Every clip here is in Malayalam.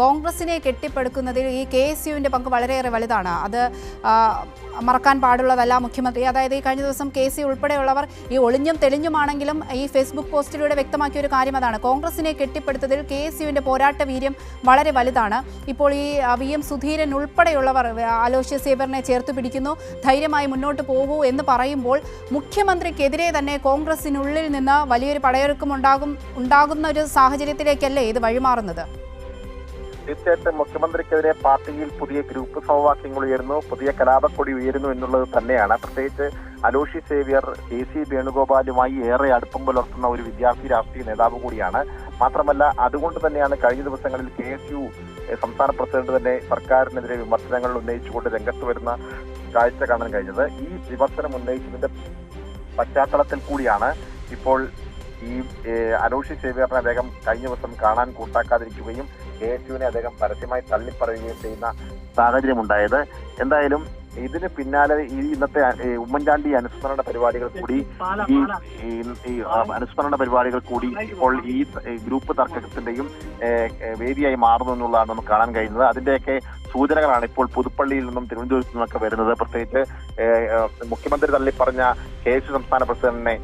കോൺഗ്രസിനെ കെട്ടിപ്പടുക്കുന്നതിൽ ഈ KSUവിൻ്റെ പങ്ക് വളരെയേറെ വലുതാണ്. അത് മറക്കാൻ പാടുള്ളതല്ല മുഖ്യമന്ത്രി. അതായത് ഈ കഴിഞ്ഞ ദിവസം KSU ഉൾപ്പെടെയുള്ളവർ ഈ ഒളിഞ്ഞും തെളിഞ്ഞുമാണെങ്കിലും ഈ ഫേസ്ബുക്ക് പോസ്റ്റിലൂടെ വ്യക്തമാക്കിയ ഒരു കാര്യം അതാണ്. കോൺഗ്രസിനെ കെട്ടിപ്പടുത്തതിൽ KSUവിൻ്റെ പോരാട്ട വീര്യം വളരെ വലുതാണ്. ഇപ്പോൾ ഈ VM സുധീരൻ ഉൾപ്പെടെയുള്ളവർ അലോഷ്യസ് സേവ്യറിനെ ചേർത്ത് പിടിക്കുന്നു, ധൈര്യമായി മുന്നോട്ട് പോകൂ എന്ന് പറയുമ്പോൾ മുഖ്യമന്ത്രിക്കെതിരെ തന്നെ കോൺഗ്രസിനുള്ളിൽ നിന്ന് വലിയൊരു പടയൊരുക്കം ഉണ്ടാകുന്ന ഒരു സാഹചര്യത്തിലേക്കല്ലേ ഇത് വഴിമാറുന്നത്? തീർച്ചയായിട്ടും മുഖ്യമന്ത്രിക്കെതിരെ പാർട്ടിയിൽ പുതിയ ഗ്രൂപ്പ് സമവാക്യങ്ങൾ ഉയരുന്നു, പുതിയ കലാപക്കൊടി ഉയരുന്നു എന്നുള്ളത് തന്നെയാണ്. പ്രത്യേകിച്ച് അലോഷ്യസ് സേവ്യർ KC വേണുഗോപാലുമായി ഏറെ അടുപ്പം പുലർത്തുന്ന ഒരു വിദ്യാർത്ഥി രാഷ്ട്രീയ നേതാവ് കൂടിയാണ്. മാത്രമല്ല അതുകൊണ്ട് തന്നെയാണ് കഴിഞ്ഞ ദിവസങ്ങളിൽ KSU സംസ്ഥാന പ്രസിഡന്റ് തന്നെ സർക്കാരിനെതിരെ വിമർശനങ്ങൾ ഉന്നയിച്ചുകൊണ്ട് രംഗത്ത് വരുന്ന കാഴ്ച കാണാൻ കഴിഞ്ഞത്. ഈ വിമർശനം ഉന്നയിച്ചതിന്റെ പശ്ചാത്തലത്തിൽ കൂടിയാണ് ഇപ്പോൾ ഈ അലോഷ്യസ് സേവ്യറിനെ അദ്ദേഹം കഴിഞ്ഞ ദിവസം കാണാൻ കൂട്ടാക്കാതിരിക്കുകയും KSUവിനെ അദ്ദേഹം പരസ്യമായി തള്ളിപ്പറയുകയും ചെയ്യുന്ന സാഹചര്യമുണ്ടായത്. എന്തായാലും ഇതിന് പിന്നാലെ ഈ ഇന്നത്തെ ഉമ്മൻചാണ്ടി അനുസ്മരണ പരിപാടികൾ കൂടി ഇപ്പോൾ ഈ ഗ്രൂപ്പ് തർക്കത്തിന്റെയും വേദിയായി മാറുന്നു എന്നുള്ളതാണ് നമുക്ക് കാണാൻ കഴിയുന്നത്. അതിന്റെയൊക്കെ സൂചനകളാണ് ഇപ്പോൾ പുതുപ്പള്ളിയിൽ നിന്നും തിരുവനന്തപുരത്തു നിന്നൊക്കെ വരുന്നത്. പ്രത്യേകിച്ച് മുഖ്യമന്ത്രി തള്ളിപ്പറഞ്ഞ KSU സംസ്ഥാന പ്രസിഡന്റിനെ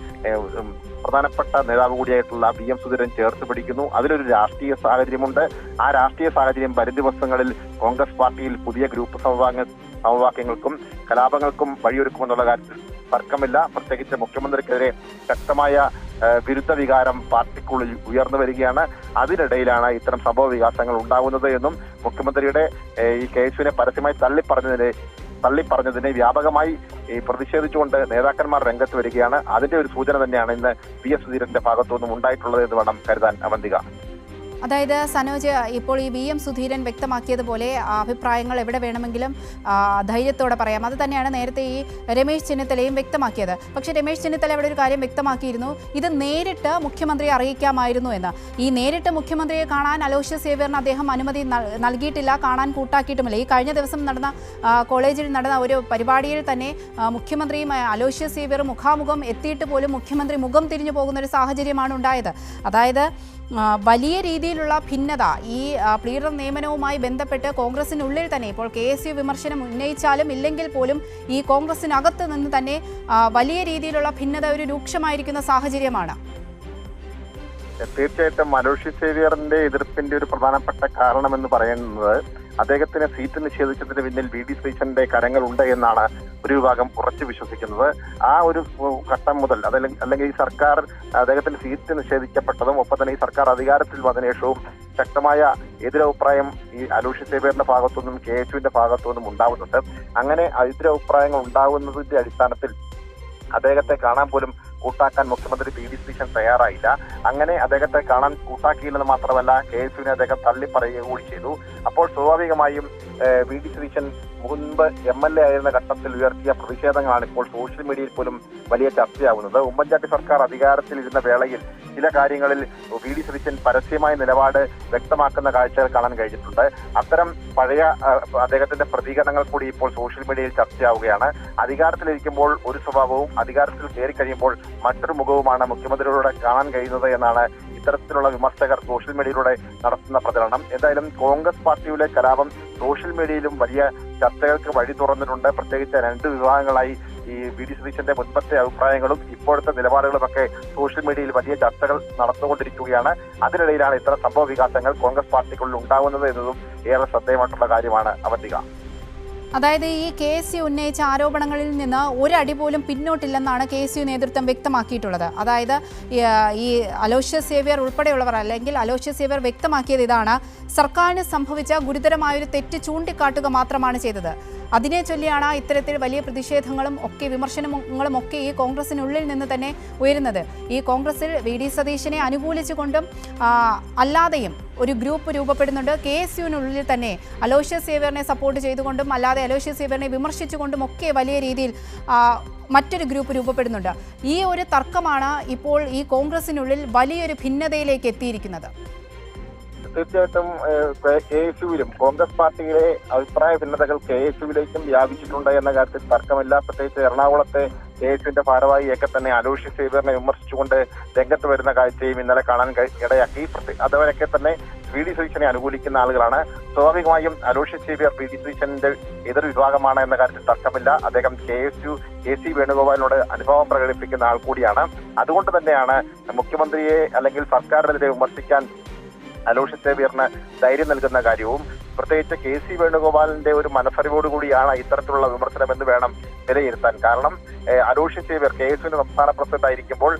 പ്രധാനപ്പെട്ട നേതാവ് കൂടിയായിട്ടുള്ള VM സുധീരൻ ചേർത്ത് പിടിക്കുന്നു. അതിലൊരു രാഷ്ട്രീയ സാഹചര്യമുണ്ട്. ആ രാഷ്ട്രീയ സാഹചര്യം വരും ദിവസങ്ങളിൽ കോൺഗ്രസ് പാർട്ടിയിൽ പുതിയ ഗ്രൂപ്പ് സമവാക്യങ്ങൾക്കും കലാപങ്ങൾക്കും വഴിയൊരുക്കുമെന്നുള്ള കാര്യത്തിൽ തർക്കമില്ല. പ്രത്യേകിച്ച് മുഖ്യമന്ത്രിക്കെതിരെ ശക്തമായ വിരുദ്ധ വികാരം പാർട്ടിക്കുള്ളിൽ ഉയർന്നു വരികയാണ്. അതിനിടയിലാണ് ഇത്തരം സംഭവ വികാസങ്ങൾ ഉണ്ടാകുന്നത് എന്നും മുഖ്യമന്ത്രിയുടെ ഈ KSUവിനെ പരസ്യമായി തള്ളിപ്പറഞ്ഞതിനെ വ്യാപകമായി പ്രതിഷേധിച്ചുകൊണ്ട് നേതാക്കന്മാർ രംഗത്ത് വരികയാണ്. അതിന്റെ ഒരു സൂചന തന്നെയാണ് ഇന്ന് PS സുധീരന്റെ ഭാഗത്തുനിന്നും ഉണ്ടായിട്ടുള്ളത് എന്ന് വേണം കരുതാൻ അവന്തിക. അതായത് സനോജ്, ഇപ്പോൾ ഈ VM സുധീരൻ വ്യക്തമാക്കിയതുപോലെ അഭിപ്രായങ്ങൾ എവിടെ വേണമെങ്കിലും ധൈര്യത്തോടെ പറയാം. അത് തന്നെയാണ് നേരത്തെ ഈ രമേശ് ചെന്നിത്തലയും വ്യക്തമാക്കിയത്. പക്ഷേ രമേശ് ചെന്നിത്തല ഇവിടെ ഒരു കാര്യം വ്യക്തമാക്കിയിരുന്നു, ഇത് നേരിട്ട് മുഖ്യമന്ത്രിയെ അറിയിക്കാമായിരുന്നു എന്ന്. ഈ നേരിട്ട് മുഖ്യമന്ത്രിയെ കാണാൻ അലോഷ്യസ് സേവ്യറിന് അദ്ദേഹം അനുമതി നൽകിയിട്ടില്ല, കാണാൻ കൂട്ടാക്കിയിട്ടുമില്ല. ഈ കഴിഞ്ഞ ദിവസം നടന്ന കോളേജിൽ നടന്ന ഒരു പരിപാടിയിൽ തന്നെ മുഖ്യമന്ത്രിയും അലോഷ്യസ് സേവ്യറും മുഖാമുഖം എത്തിയിട്ട് പോലും മുഖ്യമന്ത്രി മുഖം തിരിഞ്ഞു പോകുന്ന ഒരു സാഹചര്യമാണ് ഉണ്ടായത്. അതായത് വലിയ രീതിയിലുള്ള ഭിന്നത ഈ പ്ലീഡർ നിയമനവുമായി ബന്ധപ്പെട്ട് കോൺഗ്രസിനുള്ളിൽ തന്നെ ഇപ്പോൾ KSU വിമർശനം ഉന്നയിച്ചാലും ഇല്ലെങ്കിൽ പോലും ഈ കോൺഗ്രസിനകത്ത് നിന്ന് തന്നെ വലിയ രീതിയിലുള്ള ഭിന്നത ഒരു രൂക്ഷമായിരിക്കുന്ന സാഹചര്യമാണ്. തീർച്ചയായിട്ടും അലോഷ്യസ് സേവ്യറിന്റെ എതിർപ്പിന്റെ ഒരു പ്രധാനപ്പെട്ട കാരണമെന്ന് പറയുന്നത് അദ്ദേഹത്തിന് സീറ്റ് നിഷേധിച്ചതിന് പിന്നിൽ VD സതീശന്റെ കരങ്ങളുണ്ട് എന്നാണ് ഒരു വിഭാഗം ഉറച്ചു വിശ്വസിക്കുന്നത്. ആ ഒരു ഘട്ടം മുതൽ അല്ലെങ്കിൽ ഈ സർക്കാർ അദ്ദേഹത്തിന് സീറ്റ് നിഷേധിക്കപ്പെട്ടതും ഒപ്പം തന്നെ ഈ സർക്കാർ അധികാരത്തിൽ വന്നതിന് ശേഷവും ശക്തമായ എതിരഭിപ്രായം ഈ അലോഷ്യസ് സേവ്യറിന്റെ ഭാഗത്തുനിന്നും KSUവിന്റെ ഭാഗത്തുനിന്നും ഉണ്ടാവുന്നുണ്ട്. അങ്ങനെ എതിരഭിപ്രായങ്ങൾ ഉണ്ടാവുന്നതിന്റെ അടിസ്ഥാനത്തിൽ അദ്ദേഹത്തെ കാണാൻ പോലും കൂട്ടാക്കാൻ മുഖ്യമന്ത്രി VD സതീശൻ തയ്യാറായില്ല. അങ്ങനെ അദ്ദേഹത്തെ കാണാൻ കൂട്ടാക്കിയില്ലെന്ന് മാത്രമല്ല KSUവിനെ അദ്ദേഹം തള്ളിപ്പറയുക കൂടി ചെയ്തു. അപ്പോൾ സ്വാഭാവികമായും VD സതീശൻ മുൻപ് MLA ആയിരുന്ന ഘട്ടത്തിൽ ഉയർത്തിയ പ്രതിഷേധങ്ങളാണ് ഇപ്പോൾ സോഷ്യൽ മീഡിയയിൽ പോലും വലിയ ചർച്ചയാവുന്നത്. ഉമ്മൻചാണ്ടി സർക്കാർ അധികാരത്തിലിരുന്ന വേളയിൽ ചില കാര്യങ്ങളിൽ VD സതീശൻ പരസ്യമായ നിലപാട് വ്യക്തമാക്കുന്ന കാഴ്ചകൾ കാണാൻ കഴിഞ്ഞിട്ടുണ്ട്. അത്തരം പഴയ അദ്ദേഹത്തിന്റെ പ്രതികരണങ്ങൾ കൂടി ഇപ്പോൾ സോഷ്യൽ മീഡിയയിൽ ചർച്ചയാവുകയാണ്. അധികാരത്തിലിരിക്കുമ്പോൾ ഒരു സ്വഭാവവും അധികാരത്തിൽ കയറി കഴിയുമ്പോൾ മറ്റൊരു മുഖവുമാണ് മുഖ്യമന്ത്രിയോടെ കാണാൻ കഴിയുന്നത് എന്നാണ് ഇത്തരത്തിലുള്ള വിമർശകർ സോഷ്യൽ മീഡിയയിലൂടെ നടത്തുന്ന പ്രചരണം. എന്തായാലും കോൺഗ്രസ് പാർട്ടിയുടെ കലാപം സോഷ്യൽ മീഡിയയിലും വലിയ ചർച്ചകൾക്ക് വഴി തുറന്നിട്ടുണ്ട്. പ്രത്യേകിച്ച് രണ്ട് വിഭാഗങ്ങളായി ഈ VD സതീശന്റെ മുൻപത്തെ അഭിപ്രായങ്ങളും ഇപ്പോഴത്തെ നിലപാടുകളുമൊക്കെ സോഷ്യൽ മീഡിയയിൽ വലിയ ചർച്ചകൾ നടന്നുകൊണ്ടിരിക്കുകയാണ്. അതിനിടയിലാണ് ഇത്തരം സംഭവ വികാസങ്ങൾ കോൺഗ്രസ് പാർട്ടിക്കുള്ളിൽ ഉണ്ടാകുന്നത് എന്നതും ഏറെ ശ്രദ്ധേയമായിട്ടുള്ള കാര്യമാണ് അവന്തിക. അതായത് ഈ KSU ഉന്നയിച്ച ആരോപണങ്ങളിൽ നിന്ന് ഒരടി പോലും പിന്നോട്ടില്ലെന്നാണ് KSU നേതൃത്വം വ്യക്തമാക്കിയിട്ടുള്ളത്. അതായത് ഈ അലോഷ്യസ് സേവ്യർ ഉൾപ്പെടെയുള്ളവർ അല്ലെങ്കിൽ അലോഷ്യസ് സേവ്യർ വ്യക്തമാക്കിയത് ഇതാണ്, സർക്കാരിന് സംഭവിച്ച ഗുരുതരമായൊരു തെറ്റ് ചൂണ്ടിക്കാട്ടുക മാത്രമാണ് ചെയ്തത്. അതിനെ ചൊല്ലിയാണ് ഇത്തരത്തിൽ വലിയ പ്രതിഷേധങ്ങളും ഒക്കെ വിമർശനങ്ങളും ഒക്കെ ഈ കോൺഗ്രസിനുള്ളിൽ നിന്ന് തന്നെ ഉയരുന്നത്. ഈ കോൺഗ്രസിൽ VD സതീശനെ അനുകൂലിച്ചുകൊണ്ടും അല്ലാതെയും ഒരു ഗ്രൂപ്പ് രൂപപ്പെടുന്നുണ്ട്. KSUവിനുള്ളിൽ തന്നെ അലോഷ്യസ് സേവ്യറിനെ സപ്പോർട്ട് ചെയ്തുകൊണ്ടും അല്ലാതെ അലോഷ്യസ് സേവ്യറിനെ വിമർശിച്ചുകൊണ്ടും ഒക്കെ വലിയ രീതിയിൽ മറ്റൊരു ഗ്രൂപ്പ് രൂപപ്പെടുന്നുണ്ട്. ഈ ഒരു തർക്കമാണ് ഇപ്പോൾ ഈ കോൺഗ്രസിനുള്ളിൽ വലിയൊരു ഭിന്നതയിലേക്ക് എത്തിയിരിക്കുന്നത്. തീർച്ചയായിട്ടും KSUവിലും കോൺഗ്രസ് പാർട്ടിയിലെ അഭിപ്രായ ഭിന്നതകൾ KSUവിലേക്കും വ്യാപിച്ചിട്ടുണ്ട് എന്ന കാര്യത്തിൽ തർക്കമില്ല. പ്രത്യേകിച്ച് എറണാകുളത്തെ KSUവിന്റെ ഭാരവാഹിയൊക്കെ തന്നെ അലോഷ്യസ് സേവ്യറിനെ വിമർശിച്ചുകൊണ്ട് രംഗത്ത് വരുന്ന കാഴ്ചയും ഇന്നലെ കാണാൻ ഇടയാക്കി. അതുവരെയൊക്കെ തന്നെ വി ഡി സതീശനെ അനുകൂലിക്കുന്ന ആളുകളാണ്. സ്വാഭാവികമായും അലോഷ്യസ് സേവ്യർ വി ഡി സതീശന്റെ എതിർ വിഭാഗമാണ് എന്ന കാര്യത്തിൽ തർക്കമില്ല. അദ്ദേഹം KC വേണുഗോപാലിനോട് അനുഭവം പ്രകടിപ്പിക്കുന്ന ആൾ കൂടിയാണ്. അതുകൊണ്ട് തന്നെയാണ് മുഖ്യമന്ത്രിയെ അല്ലെങ്കിൽ സർക്കാരിനെതിരെ വിമർശിക്കാൻ അലോഷ്യസ് സേവ്യറിന് ധൈര്യം നൽകുന്ന കാര്യവും പ്രത്യേകിച്ച് KC വേണുഗോപാലിന്റെ ഒരു മനസ്സറിവോടുകൂടിയാണ് ഇത്തരത്തിലുള്ള വിമർശനം എന്ന് വേണം വിലയിരുത്താൻ. കാരണം അലോഷ്യസ് സേവ്യർ KSUവിന്റെ സംസ്ഥാന പ്രസിഡന്റ് ആയിരിക്കുമ്പോൾ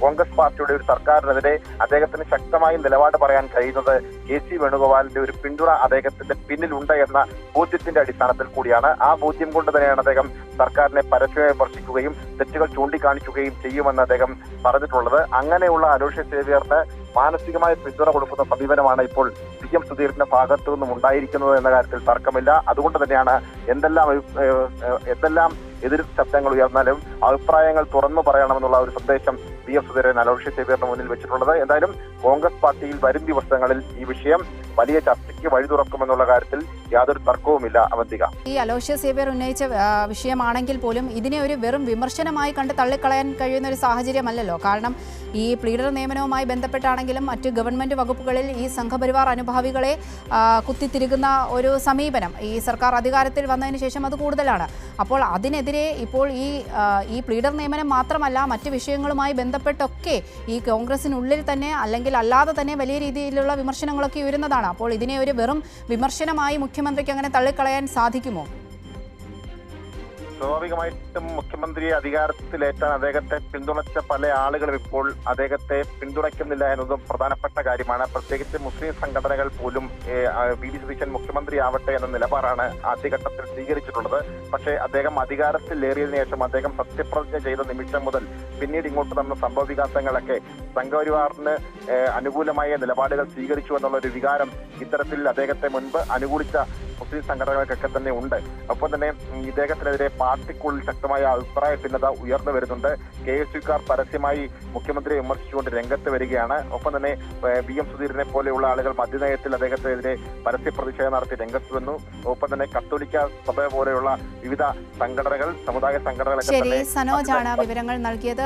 കോൺഗ്രസ് പാർട്ടിയുടെ ഒരു സർക്കാരിനെതിരെ അദ്ദേഹത്തിന് ശക്തമായി നിലപാട് പറയാൻ കഴിയുന്നത് KC വേണുഗോപാലിന്റെ ഒരു പിന്തുണ അദ്ദേഹത്തിന്റെ പിന്നിലുണ്ട് എന്ന ബോധ്യത്തിന്റെ അടിസ്ഥാനത്തിൽ കൂടിയാണ്. ആ ബോധ്യം കൊണ്ട് തന്നെയാണ് അദ്ദേഹം സർക്കാരിനെ പരസ്യമായി വിമർശിക്കുകയും തെറ്റുകൾ ചൂണ്ടിക്കാണിക്കുകയും ചെയ്യുമെന്ന് അദ്ദേഹം പറഞ്ഞിട്ടുള്ളത്. അങ്ങനെയുള്ള അലോഷ്യസ് സേവ്യറിന് മാനസികമായ പിന്തുണ കൊടുക്കുന്ന സമീപനമാണ് ഇപ്പോൾ PM സുധീരന്റെ ഭാഗത്തു നിന്നും ഉണ്ടായിരിക്കുന്നത് എന്ന കാര്യത്തിൽ തർക്കമില്ല. അതുകൊണ്ട് തന്നെയാണ് എന്തെല്ലാം എതിർ ശബ്ദങ്ങൾ ഉയർന്നാലും അഭിപ്രായങ്ങൾ തുറന്നു പറയണമെന്നുള്ള ഒരു സന്ദേശം PM സുധീരൻ അലോഷ്യസ് സേവ്യറിന് മുന്നിൽ വെച്ചിട്ടുള്ളത്. എന്തായാലും കോൺഗ്രസ് പാർട്ടിയിൽ വരും ദിവസങ്ങളിൽ ഈ വിഷയം വലിയ ചർച്ചയ്ക്ക് വഴി തുറക്കുമെന്നുള്ള കാര്യത്തിൽ യാതൊരു തർക്കവുമില്ല. അവന്തിക, ഈ അലോഷ്യസ് സേവ്യർ ഉന്നയിച്ച വിഷയമാണെങ്കിൽ പോലും ഇതിനെ ഒരു വെറും വിമർശനമായി കണ്ട് തള്ളിക്കളയാൻ കഴിയുന്ന ഒരു സാഹചര്യമല്ലല്ലോ. കാരണം ഈ പ്ലീഡർ നിയമനവുമായി ബന്ധപ്പെട്ടാണെങ്കിലും മറ്റ് ഗവൺമെന്റ് വകുപ്പുകളിൽ ഈ സംഘപരിവാർ അനുഭാവികളെ കുത്തിത്തിരുകുന്ന ഒരു സമീപനം ഈ സർക്കാർ അധികാരത്തിൽ വന്നതിന് ശേഷം അത് കൂടുതലാണ്. അപ്പോൾ അതിനെതിരെ ഇപ്പോൾ ഈ പ്ലീഡർ നിയമനം മാത്രമല്ല മറ്റ് വിഷയങ്ങളുമായി ബന്ധപ്പെട്ടൊക്കെ ഈ കോൺഗ്രസിനുള്ളിൽ തന്നെ അല്ലെങ്കിൽ അല്ലാതെ തന്നെ വലിയ രീതിയിലുള്ള വിമർശനങ്ങളൊക്കെ ഉയരുന്നതാണ്. അപ്പോൾ ഇതിനെ ഒരു വെറും വിമർശനമായി മുഖ്യമന്ത്രിക്ക് അങ്ങനെ തള്ളിക്കളയാൻ സാധിക്കുമോ? സ്വാഭാവികമായിട്ടും മുഖ്യമന്ത്രിയെ അധികാരത്തിലേറ്റാൻ അദ്ദേഹത്തെ പിന്തുണച്ച പല ആളുകളും ഇപ്പോൾ അദ്ദേഹത്തെ പിന്തുണയ്ക്കുന്നില്ല എന്നതും പ്രധാനപ്പെട്ട കാര്യമാണ്. പ്രത്യേകിച്ച് മുസ്ലിം സംഘടനകൾ പോലും വി ഡി സതീശൻ മുഖ്യമന്ത്രി ആവട്ടെ എന്ന നിലപാടാണ് ആദ്യഘട്ടത്തിൽ സ്വീകരിച്ചിട്ടുള്ളത്. പക്ഷേ അദ്ദേഹം അധികാരത്തിലേറിയതിനു ശേഷം അദ്ദേഹം സത്യപ്രതിജ്ഞ ചെയ്ത നിമിഷം മുതൽ പിന്നീട് ഇങ്ങോട്ട് നടന്ന സംഭവ വികാസങ്ങളൊക്കെ സംഘപരിവാറിന് അനുകൂലമായ നിലപാടുകൾ സ്വീകരിച്ചു എന്നുള്ള ഒരു വികാരം ഇത്തരത്തിൽ അദ്ദേഹത്തെ മുൻപ് അനുകൂലിച്ച മുസ്ലിം സംഘടനകൾക്കൊക്കെ തന്നെ ഉണ്ട്. ഒപ്പം തന്നെ ഇദ്ദേഹത്തിനെതിരെ പാർട്ടിക്കുള്ളിൽ ശക്തമായ അഭിപ്രായ ഭിന്നത ഉയർന്നു വരുന്നുണ്ട്. KSUക്കാർ പരസ്യമായി മുഖ്യമന്ത്രിയെ വിമർശിച്ചുകൊണ്ട് രംഗത്ത് വരികയാണ്. ഒപ്പം തന്നെ VM സുധീരനെ പോലെയുള്ള ആളുകൾ മദ്യനയത്തിൽ അദ്ദേഹത്തിനെതിരെ പരസ്യ പ്രതിഷേധം നടത്തി രംഗത്ത് വന്നു. ഒപ്പം തന്നെ കത്തോലിക്ക സഭ പോലെയുള്ള വിവിധ സംഘടനകൾ, സമുദായ സംഘടനകളൊക്കെ ശരി, സനോജാണ് വിവരങ്ങൾ നൽകിയത്.